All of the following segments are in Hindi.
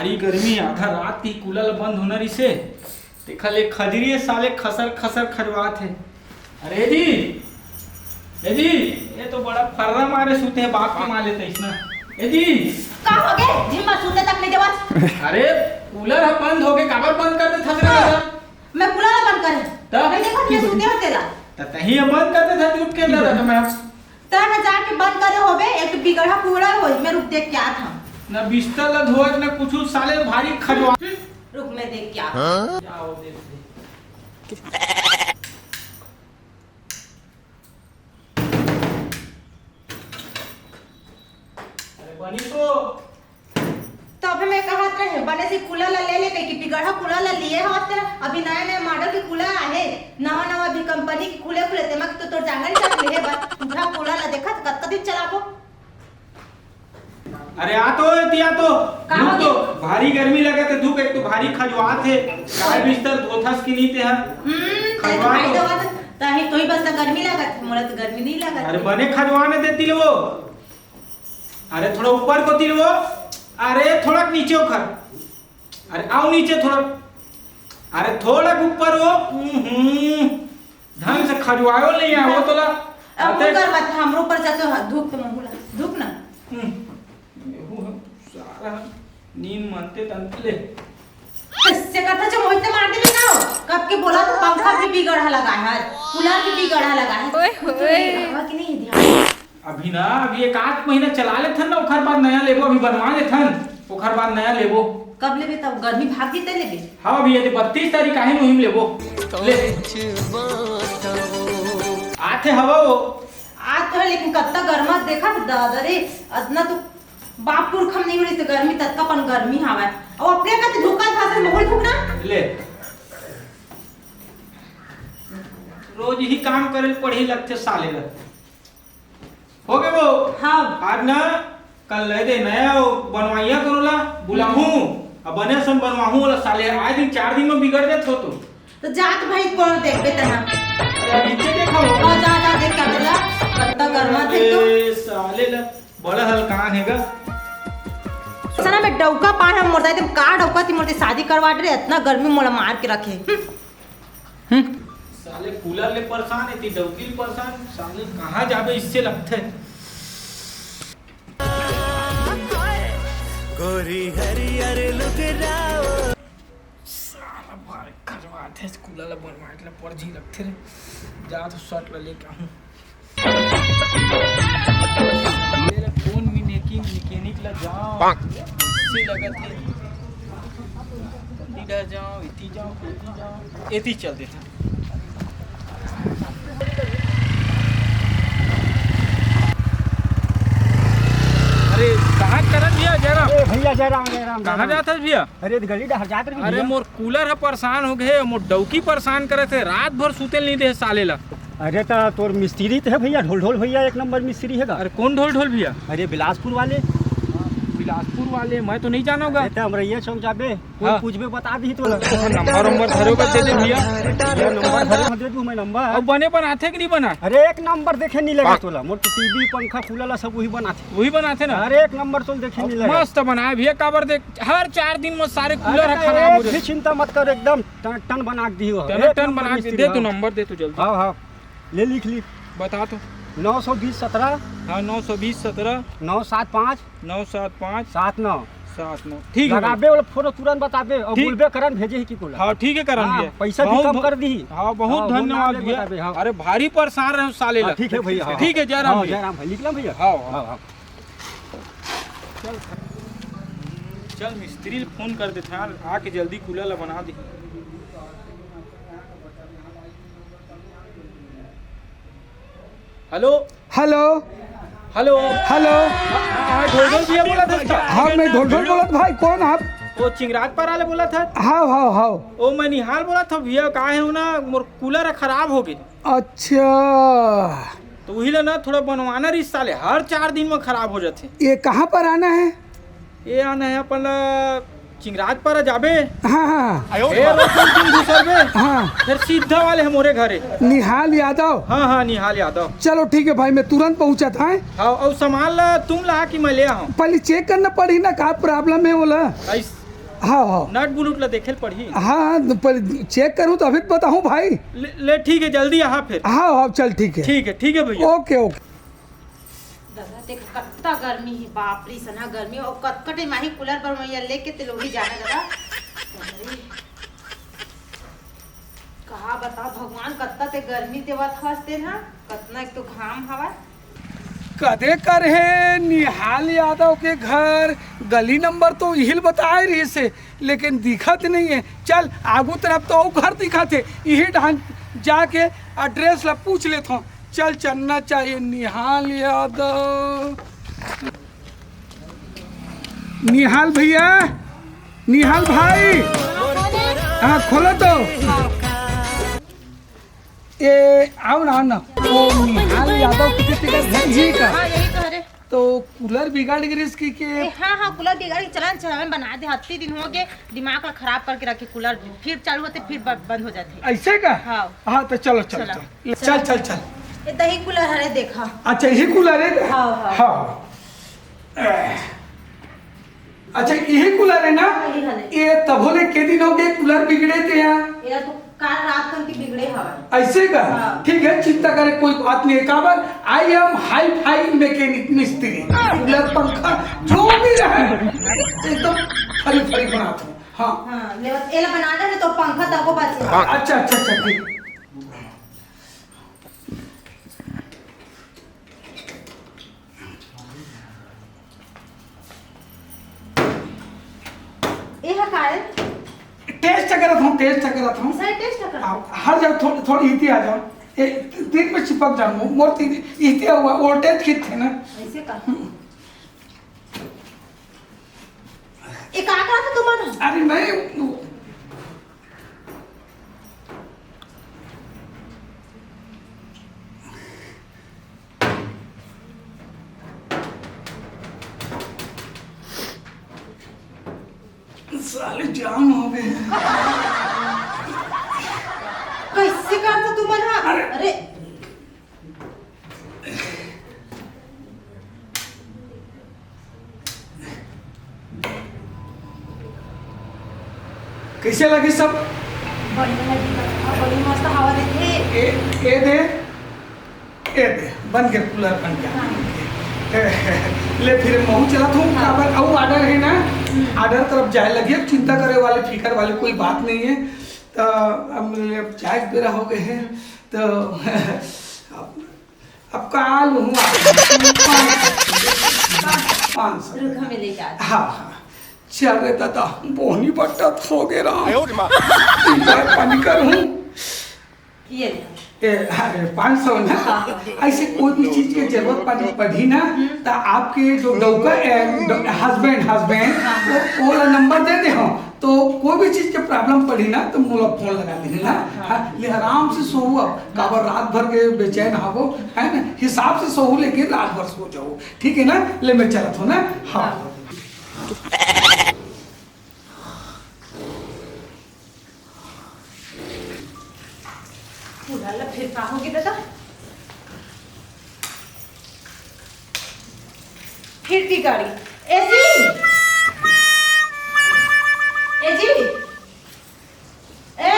भारी गर्मी आधा रात की कूलर बंद होना रही से देखा ले खजरी साले खसर खसर खरवात है। अरे जी ये तो बड़ा फर्रा मारे सूते है बाप के मार लेते इसना। ए जी का हो गए जिम्मा सूते तक नहीं देवत। अरे कूलर है बंद हो गए काबर बंद कर दे थसरे का मैं कूलर बंद करे तब नहीं देखो मैं सूते होते ला त तही बंद कर दे था उठ के दादा तो मैं त मैं जाके बंद करे होबे एक बिगड़ा कूलर होई मैं रुक देख क्या था ना बिस्तर ला धोए ना कुछ साले भारी खजवा रुक मैं देख क्या जाओ देख बनी तो अबे मैं कहत रहे बने से कूलर ला ले ले कहीं कि बिगड़ा कूलर ला लिए होत अभी नया नया मॉडल के कूलर आए नवा नवा भी कंपनी के खुले खुले ते मग तो जांगल चल ले बस पूरा कूलर ला देखत कत दिन चलाबो। अरे आ तो तिया तो धूप तो भारी गर्मी लगे तो धूप एक तो भारी खजवात है काय बिस्तर धोथस की नीते है खजवा तो ताही तोही बस गर्मी लागत मोला तो गर्मी नहीं लागत। अरे बने खजवाने देती लो अरे थोड़ा ऊपर को तिलवो अरे थोड़ा नीचे उखर अरे आओ नीचे थोड़ा अरे थोड़ा ऊपर हो ढंग से खजवायो नहीं है वो तोला अब ऊपर मत हम ऊपर जाते धूप तो मंगुला धूप ना सारा नींद मानते तंतले इससे करता जो मोहित मार दे ना कब के बोला तो पंखा भी बिगड़ा लगा है कूलर भी बिगड़ा लगा है ओए हवा की नहीं ध्यान अभी ना अभी एक आध महीना चला ले थन ना ओखर बाद नया लेबो अभी बनवा ले थन ओखर बाद नया लेबो कब लेबे तब गर्मी भाग जीते लेबे। हां अभी ये 32 तारीख काहे मुहिम लेबो ले आथे हवा वो आज तो लेकिन कत्ता गर्मा देखा दादा रे अदना तो बाप पुरखम नहीं होली तो गर्मी तत्का पन गर्मी हवा और अपने का तो धोखा था से मोहल फुकना ले रोज ही काम करे पढ़ी लगते साले ला हो गए वो हां आज ना कल ले दे नया बनवाइया करोला बुलाहूं अब बने सन बनवाहूं वाला साले आज दिन 4 दिन में बिगड़ जात हो तो जात भाई कौन देखबे तना अरे नीचे देखो आ जा देख का बोला कत्ता गर्मा थे तो ए साले ला बड़ा हलकान हैगा सना में डौका पान हम मोरदा एकदम का डौका ती मोरते शादी करवा रे इतना गर्मी मोला मार के रखे साले कूलर ले परेशान है ती डौकी परेशान साले कहां जाबे इससे लगते गोरी हरियर लुकराओ साला भारी खजवात है कूलर ले बनवाट ले पर जी लगते रे जा तो शर्ट ले लेके आऊं मेरे फोन में मैकेनिक ला जाओ इससे लगत है इधर जाओ इती जाओ एती चल देता अरे कहाँ करत भैया जरा भैया जयराम कहाँ जाता है भैया अरे गली डहर जात रही अरे मोर कूलर है परेशान हो गए मोर डौकी परेशान करे थे रात भर सूते नहीं दे साले ला। अरे तो तोर मिस्त्री तो है भैया ढोल भैया एक नंबर मिस्त्री है अरे कौन ढोल भैया अरे बिलासपुर वाले बिलासपुर वाले मैं तो नहीं जाना होगा हमरैया चौक जाबे हाँ। पूछबे बता दी तो नंबर धरो का दे दे भैया नंबर धरे दे दूं मैं नंबर अब बने बनाते कि नहीं बना अरे एक नंबर देखे नहीं लगा तोला मोर टीवी पंखा कूलर सब वही बनाते वही बनाते ना अरे एक नंबर तो देखे नहीं लगा मस्त बनाए भैया काबर देख हर 4 दिन में सारे कूलर खराब हो अरे चिंता मत कर एकदम टन बना के दी हो टन बना के दे तू नंबर दे तू जल्दी हां हां ले लिख बता तो 920 17 हाँ 920 17 975 975 79 79 ठीक है लगाबे वाला फोटो तुरंत बताबे और ठीक। बोलबे करन भेजे ही की कोला हाँ ठीक है करन हाँ, भैया पैसा भी कम कर दी हाँ बहुत धन्यवाद भैया अरे भारी परेशान रहे साले ला ठीक है भैया ठीक है जयराम भैया जयराम भाई निकला भैया हाँ हाँ हाँ चल मिस्त्री फोन कर देते यार आके जल्दी कूलर ला बना दे। हेलो हेलो हेलो हेलो ढोल भैया बोला था हाँ मैं ढोल बोलत भाई कौन आप वो चिंगराज पर वाले बोला था हाँ हाँ हाँ ओ मैं निहाल बोला था भैया कहा है ना मोर कूलर खराब हो गई अच्छा तो वही ला ना थोड़ा बनवाना रही साले हर 4 दिन में खराब हो जाते ये कहाँ पर आना है ये आना है अपन चिंगराज पर जाबे हाँ हाँ घुसरबे हाँ फिर सीधा वाले हमारे घरे निहाल यादव हाँ निहाल यादव चलो ठीक है भाई मैं तुरंत पहुँचा था हाँ और सामान ला तुम ला कि मैं ले आऊँ पहले चेक करना पड़ी ना क्या प्रॉब्लम है बोला हाँ हाँ नट बुनुट ला देखे पड़ी। हाँ पर चेक करूँ तो अभी तो बताऊँ भाई। ले ठीक है, जल्दी यहाँ फिर। हाँ हाँ चल ठीक है ठीक है भैया। Okay okay. दादा देख कत्ता गर्मी है, बाप रे सना गर्मी और कटकटे माही कूलर पर मैया लेके ते लोग ही जाना दादा। अरे कहा बता भगवान कत्ता ते गर्मी ते बात हंसते ना, कतना एक तो घाम हवा। कदे कर है निहाल यादव के घर गली नंबर तो यही बताए रही से, लेकिन दिखत नहीं है। चल आगू तरफ तो और घर दिखत है, यही ढंग जाके एड्रेस ला पूछ लेता हूँ। चल चलना चाहिए। निहाल यादव, निहाल भैया, निहाल भाई, हाँ खोलो तो। ये आओ ना ना, वो निहाल यादव की घर ही का। हाँ यही तो है। तो कूलर बिगाड़ गई इसकी के। हाँ कूलर बिगाड़ के चलान चलावन बना दे, हत्ती दिन हो गए दिमाग का खराब करके रखे। कूलर फिर चालू होते फिर बंद हो जाते। ऐसे का? हाँ हाँ तो चलो चलो चलो। चल चल चल चल। ये दही कूलर हरे देखा। अच्छा यही कूलर है? हाँ, हाँ। हाँ अच्छा यही कूलर है ना? यही है। ये तब होले के दिन हो गए कूलर बिगड़े थे यहाँ? ये तो काल रात तक के बिगड़े हवा। ऐसे का? हाँ। ठीक है, चिंता करे कोई बात नहीं। काबर I am hi fi mechanic मिस्त्री। कूलर पंखा जो भी रहे एकदम फरी फरी बनाता हूँ। हाँ हाँ ये बनाना है तो पंखा तको बचे। अच्छा अच्छा अच्छा ठीक। ये है काय? टेस्ट करत हूँ, टेस्ट करत हूँ। सर टेस्ट कर। हर जाओ थोड़ी थोड़ी इति आ जाओ। दिन में चिपक जाऊँ मोर तीन इति हुआ वोल्टेज कित थे ना। ऐसे का? ये का करा था तुमने? अरे मैं साले जाम हो गए। कैसे करा था तुमने? अरे कैसे लगी सब? बड़ी मस्त हवा देते। ए दे बन गया कूलर बन गया। ले फिर महू चला हूँ। काबर और ऑर्डर है ना, ऑर्डर तरफ जाए लगे। अब चिंता करे वाले फिकर वाले कोई बात नहीं है। तो अब चाय बेरा हो गए हैं तो अब काल हूँ 500 रुका में लेके आ। हाँ हाँ चल रे दादा, बोहनी बट्टा हो गया रहा। पानी कर हूँ ये ले। 500 ना। ऐसे कोई भी चीज की जरूरत पड़ी ना तो आपके जो डौका हस्बैंड वो वाला नंबर दे दे। तो कोई भी चीज के प्रॉब्लम पड़ी ना तो मुझे फोन लगा ले ना। ले आराम से सोओ। अब काबर रात भर के बेचैन हो है ना, हिसाब से सोओ लेकिन रात भर सो जाओ। ठीक है ना? ले मैं चलत हूँ ना। हाँ फिर कहा होगी दादा? फिर की गाड़ी एजी एजी ए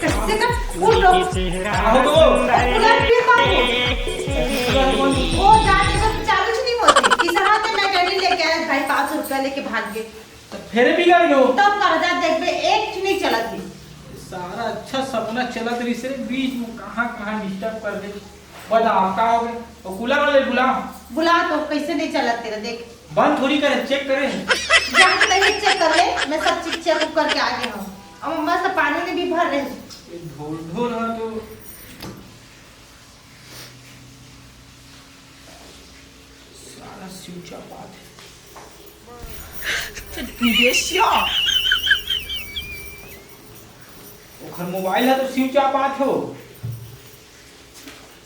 कैसे का उठ लो। कूलर फिर मारो। वो जाने का चालू नहीं होती। किस हाथ में गाड़ी लेके आया भाई 500 रुपया लेके भाग गए। तो फिर बिगड़ गयो। तब कर्जा देख बे एक नहीं चला थी। सारा अच्छा सपना चलत रही से बीच में कहाँ डिस्टर्ब कर दे। बताओ का हो गए? और कूलर वाले बुला तो कैसे नहीं चला तेरा देख। बंद थोड़ी करे, चेक करे। जाके नहीं चेक कर ले। मैं सब चीज चेक करके आ गया हूँ। अब मस्त पानी में भी भर रहे। ढोल ढोल है तो सारा स्विच बात है। ओखर मोबाइल है तो स्विच बात हो।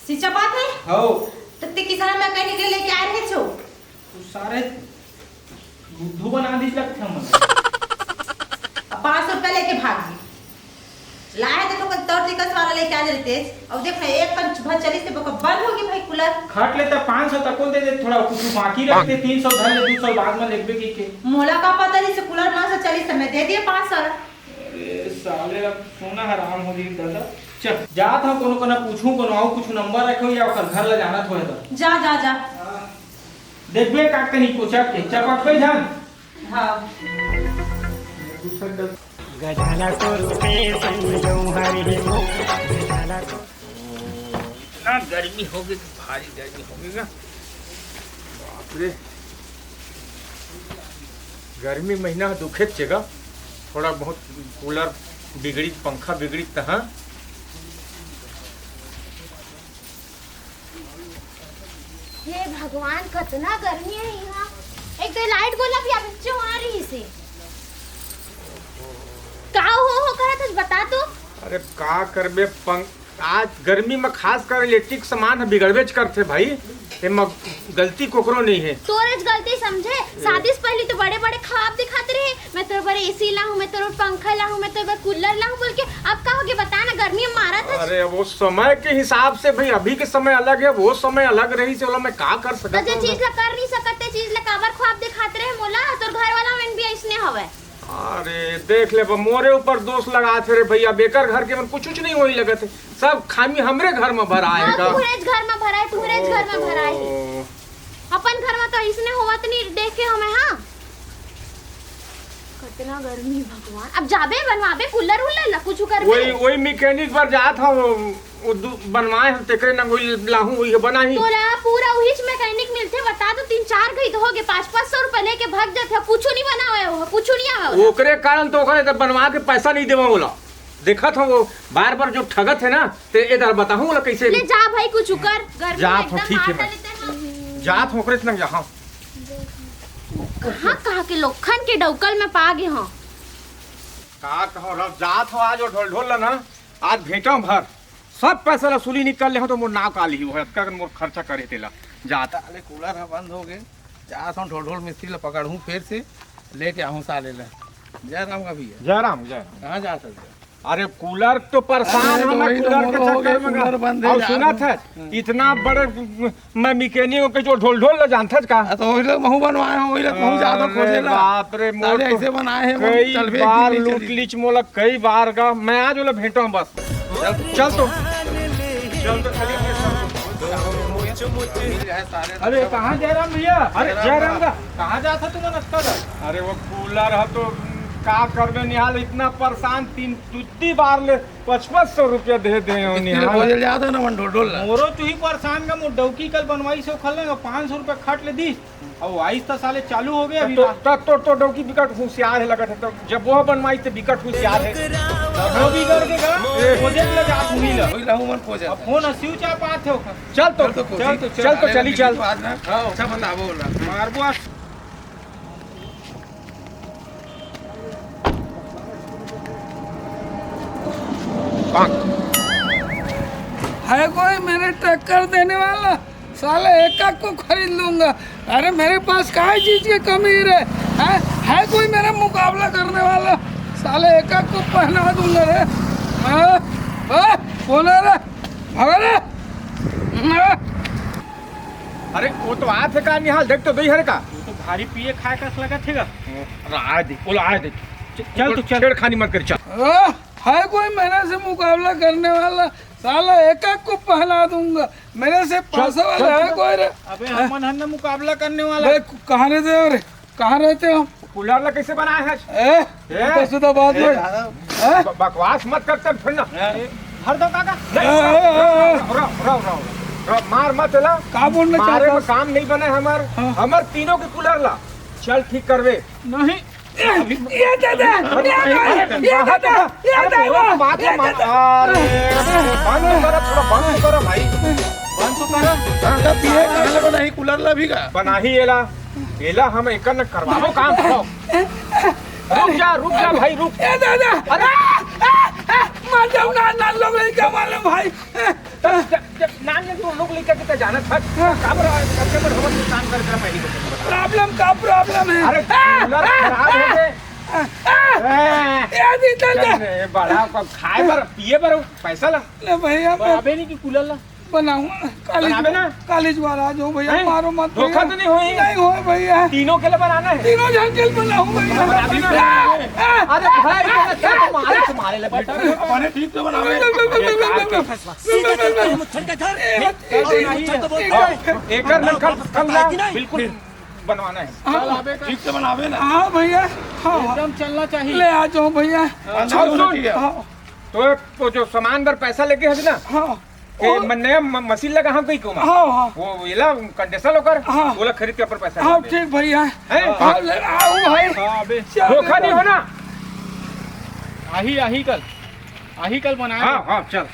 सिंचा बात है हो तो ते किसान मैकेनिक लेके आ रहे छो। तो सारे बुद्धू बना दी लगते हम। 500 रुपया लेके भाग गए। लाए थे तो तौर टिकस वाला लेके आ जाते अब देख ना एक पंच भर चली से बंद होगी भाई कूलर खट लेता 500 तक दे दे, थोड़ा कुछ बाकी रखते 300 धर ले 200 बाद में लेबे की के। मोला का पता नहीं से कूलर 940 से मैं दे दिए 500। अरे साले अब सोना हराम हो गई दादा। चल जात हम कोनो कोनो पूछूं कोनो आऊ कुछ नंबर रखो या ओकर घर ले जाना थोड़े तो जा जा जा देखबे का कहीं पूछब के चपक पे जान। हां गजाला तो रुपे संजो हरि हो गजाला तो ना गर्मी होगी भारी गर्मी होगी ना बाप रे। गर्मी महीना दुखे छेगा थोड़ा बहुत कूलर बिगड़ी पंखा बिगड़ी तहाँ हे भगवान कितना गर्मी है यहाँ। एक तो लाइट गोला भी अब बच्चे आ रही से का हो करत है बता तो। अरे का करबे आज गर्मी में खास कर इलेक्ट्रिक सामान बिगड़बेच करते भाई, एमा गलती कोकरो नहीं है। तोरेज गलती समझे, शादी से पहले तो बड़े बड़े ख्वाब दिखाते रहे, मैं तेरे बड़े एसी लाऊं, मैं तेरे पंखा लाऊं, मैं तेरे कूलर लाऊं बोल के। अब का हो गया बता ना, गर्मी में मारा था। अरे वो समय के हिसाब से भाई, अभी के समय अलग है, वो समय अलग रही से मैं का कर सकता हूं। चीज ला कर नहीं सकते, चीज ला काबर ख्वाब दिखाते रहे मोला, तोर घर वाला मन भी ऐसने हवे। अरे देख ले मोरे ऊपर दोष लगाते रे भैया, बेकर घर के मन कुछ नहीं होई लगत है, सब खामी हमरे घर में भरा है का। तुहरेज घर में भरा है, तुहरेज घर में भरा है, अपन घर में तो इसने होवत नहीं देखे हमें। हां कितना गर्मी भगवान। अब जाबे बनवाबे कूलर उलर ला कुछ करबे। वही मैकेनिक पर जात था वो बनवाए हम तेकरे ना वही लाहू वही बनाही। तोरा पूरा वहीच मैकेनिक मिलते बता दो, 3-4 गई हो गए, 500-500 रुपए लेके भाग जाते, कुछ नहीं बनावे हो, कुछ नहीं आवे। ओकरे कारण तो ओकरे तो बनवा के पैसा नहीं देवा बोला, देखा था वो बार बार जो ठगत है ना, ते इधर बताऊं बोला कैसे ले जा भाई कुछ कर। गर्मी जा में तो एकदम ठीक है मार मैं डालते हैं। जात होकरे से ना यहाँ कहाँ के लोखन के डौकल में पा गए हो। का कहो रब जात हो आज और ढोल ढोल ना, आज भेटो भर सब पैसा वसूली निकल ले हो तो मोर नाव काली हो है, का मोर खर्चा करे तेला जाता। अरे कूलर है बंद हो गए, जा तो ढोल ढोल मिस्त्री ला पकड़ूं फिर से लेके आऊं साले ला। जय राम का भैया। जय राम जय राम। कहाँ जा सकते? अरे कूलर तो परेशान अरे हम वही तो कूलर के मोरो हो गए, चक्कर में कूलर बंद है और यार। सुना था इतना बड़े मैं मैकेनिक के जो ढोल ढोल जानता का। तो वही लोग महू बनवाए हो, वही लोग महू ज्यादा खोजे ला। बाप रे मोर साले तो ऐसे बनाए हैं, कई चल भी बार नहीं लूट चली। लीच मोला कई बार का, मैं आज वाला भेंटा हूं बस। चल तो अरे कहाँ जय राम भैया? अरे जय राम का कहाँ जाता तुम नस्ता था? अरे वो कूलर है तो का करबे निहाल, इतना परेशान तीन दूसरी बार ले 5500 रुपया दे दे हो निहाल। खोजे जाता ना मन ढोल ढोल ला। मोरो तू ही परेशान का मोर डौकी कल बनवाई से खल 500 रुपया खट ले दी और वाइस तो साले चालू हो गए अभी। तो डौकी बिकट होशियार है लगत है, तो जब वो बनवाई तो बिकट होशियार है। वो भी कर देगा प्रोजेक्ट ले जा हुई ला वही लाहू मन खोजे। अब फोन अस्यू चा पात है ओखर। चल तो चली चल। अच्छा बताबो बोला मारबो है कोई मेरे टक्कर देने वाला? साले एक को खरीद लूंगा। अरे मेरे पास काय चीज की कमी रे? है कोई मेरा मुकाबला करने वाला? साले एक को पहना दूंगा रे। कौन है रे? भागा रे। अरे वो तो आए थे का निहाल, देख तो दई हरे का तो भारी पिए खाए का लगा थेगा। आए देख बोला आए देख। चल तो छेड़खानी मत कर चल। है कोई मेरे से मुकाबला करने वाला? साला एक को पहना दूंगा। मेरे से पैसा वाला है कोई रे? अबे हमन हन मुकाबला करने वाला। कहाँ रहते हो रे? कहाँ रहते हो? कूलर ला कैसे बनाए है? तो सीधा बात है। बकवास मत करते फिर ना। हर दो काका मार मत ला। का बोलना मारे चाहता में काम नहीं बने हमार। हमार तीनों के कूलर ला चल ठीक करवे। नहीं ये दादा बंद करो भाई, बंद तो करो। पिए कहाँ लगा नहीं कूलर ला भी का बना ही एला एला हम एक न करवाओ काम करो। रुक जा भाई रुक। ये दादा अरे मर जाऊंगा ना लोग नहीं क्या मालूम भाई। नाम ने तू लोग लेकर के जाना था काबर कस्टमर हम काम कर मैं ही प्रॉब्लम का प्रॉब्लम है। अरे कूलर खराब हो गए याद ही चलता ए, बड़ा को खाए पर पिए पर पैसा ला ले भैया मैं अबे नहीं कि कूलर ला बनाऊंगा बनावे ना? कॉलेज वाला आ जाओ भैया हैं? मारो मत धोखा भैया। तो नहीं होई? नहीं हो भैया तीनों के लिए बनाना है तीनों जन चल बनाऊं भैया अरे भाई तुम्हारे तुम्हारे लिए बेटा अपने ठीक से बनावे एक कल ला बिल्कुल बनवाना है ठीक से बनावे ना हाँ भैया हाँ एकदम चलना चाहिए ले आ जाओ भैया हाँ तो वो जो सामान पर पैसा लेके है ना हाँ नया मशीन लगा हम कहीं को हाँ हाँ वो येला कंडेंसर होकर हाँ। बोला खरीद के ऊपर पैसा हाँ दे। ठीक भैया हैं? हाँ ले आओ भाई धोखा नहीं होना आही कल बनाया हाँ हाँ चल